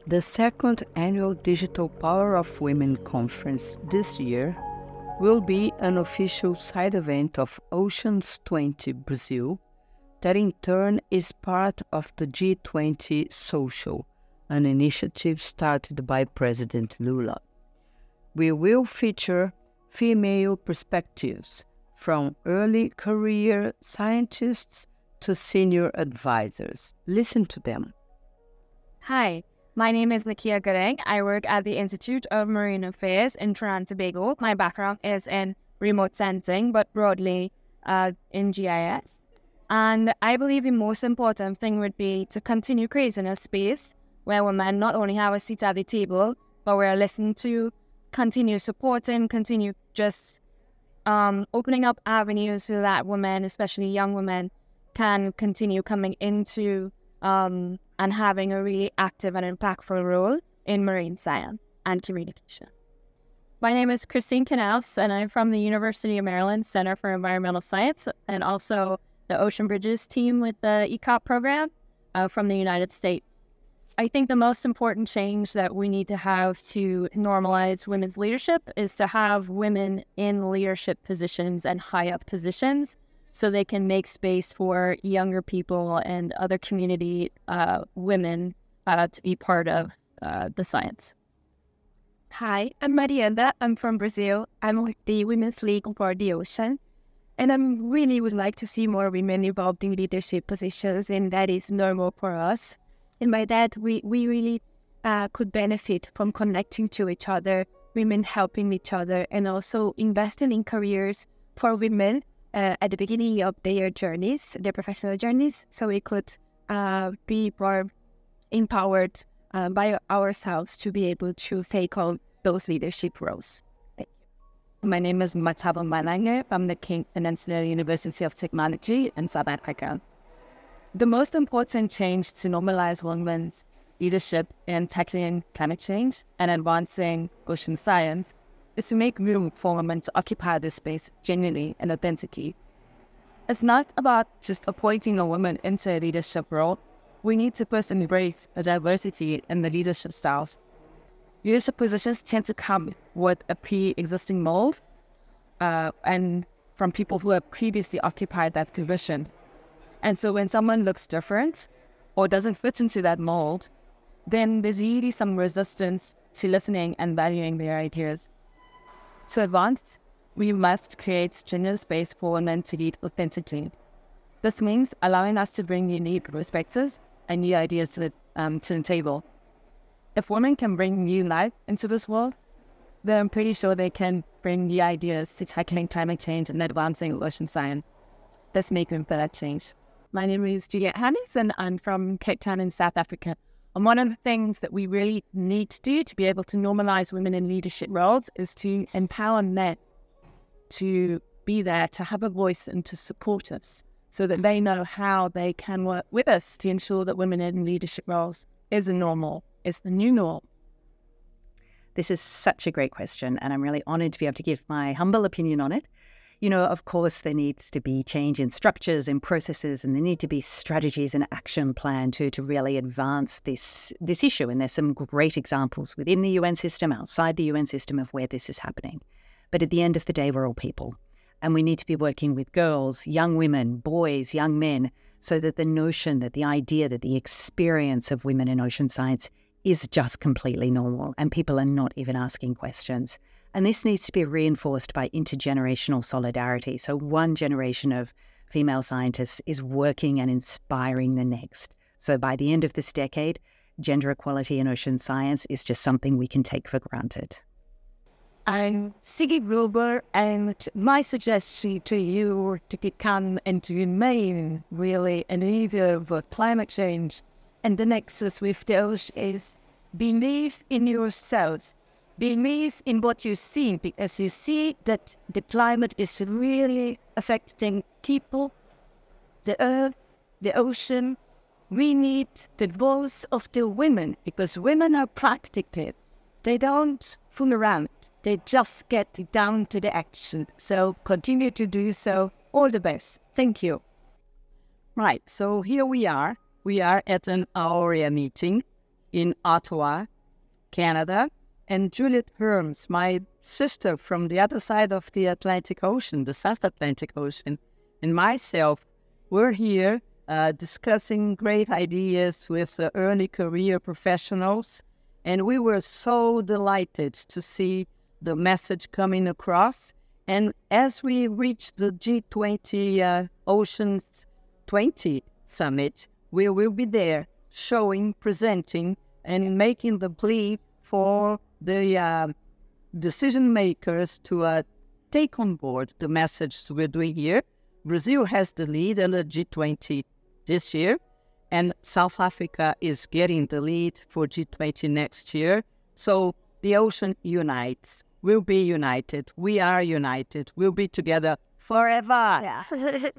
The second annual Digital Power of Women conference this year will be an official side event of Oceans 20 Brazil, that in turn is part of the G20 Social, an initiative started by President Lula. We will feature female perspectives from early career scientists to senior advisors. Listen to them. Hi, my name is Nakia Gareng. I work at the Institute of Marine Affairs in Trinidad and Tobago. My background is in remote sensing, but broadly in GIS. And I believe the most important thing would be to continue creating a space where women not only have a seat at the table, but we're listened to, continue supporting, continue just opening up avenues so that women, especially young women, can continue coming into and having a really active and impactful role in marine science and communication. My name is Christine Canals, and I'm from the University of Maryland Center for Environmental Science, and also the Ocean Bridges team with the ECOP program from the United States. I think the most important change that we need to have to normalize women's leadership is to have women in leadership positions and high up positions, so they can make space for younger people and other community women to be part of the science. Hi, I'm Mariana. I'm from Brazil. I'm with the Women's League for the Ocean. And I really would like to see more women involved in leadership positions, and that is normal for us. And by that, we really could benefit from connecting to each other, women helping each other, and also investing in careers for women at the beginning of their journeys, their professional journeys, so we could be more empowered by ourselves to be able to take on those leadership roles. Thank you. My name is Mataba Malange from the King Peninsula University of Technology in South Africa. The most important change to normalize women's leadership in tackling climate change and advancing ocean science is to make room for women to occupy this space genuinely and authentically. It's not about just appointing a woman into a leadership role. We need to first embrace the diversity in the leadership styles. Leadership positions tend to come with a pre-existing mold and from people who have previously occupied that position. And so when someone looks different or doesn't fit into that mold, then there's usually some resistance to listening and valuing their ideas. To advance, we must create genuine space for women to lead authentically. This means allowing us to bring unique perspectives and new ideas to the table. If women can bring new life into this world, then I'm pretty sure they can bring new ideas to tackling climate change and advancing ocean science. Let's make room for that change. My name is Juliet Hannes, and I'm from Cape Town in South Africa. And one of the things that we really need to do to be able to normalize women in leadership roles is to empower men to be there, to have a voice and to support us so that they know how they can work with us to ensure that women in leadership roles is the new norm. This is such a great question, and I'm really honored to be able to give my humble opinion on it. You know, of course, there needs to be change in structures and processes, and there need to be strategies and action plan to really advance this issue. And there's some great examples within the UN system, outside the UN system, of where this is happening. But at the end of the day, we're all people. And we need to be working with girls, young women, boys, young men, so that the notion, that the idea, that the experience of women in ocean science is just completely normal, and people are not even asking questions. And this needs to be reinforced by intergenerational solidarity. So one generation of female scientists is working and inspiring the next. So by the end of this decade, gender equality in ocean science is just something we can take for granted. I'm Siggy Gruber, and my suggestion to you to become and to remain really a leader of climate change and the nexus with the ocean is believe in yourself. Believe in what you see, because you see that the climate is really affecting people, the earth, the ocean. We need the voice of the women, because women are practical. They don't fool around. They just get down to the action. So continue to do so. All the best. Thank you. Right, so here we are. We are at an AUREA meeting in Ottawa, Canada, and Juliet Herms, my sister from the other side of the Atlantic Ocean, the South Atlantic Ocean, and myself were here discussing great ideas with early career professionals, and we were so delighted to see the message coming across. And as we reached the G20 Oceans 20 Summit, we will be there showing, presenting, and making the plea for the decision makers to take on board the message we're doing here. Brazil has the lead in the G20 this year, and South Africa is getting the lead for G20 next year. So the ocean unites. We'll be united. We are united. We'll be together forever. Yeah.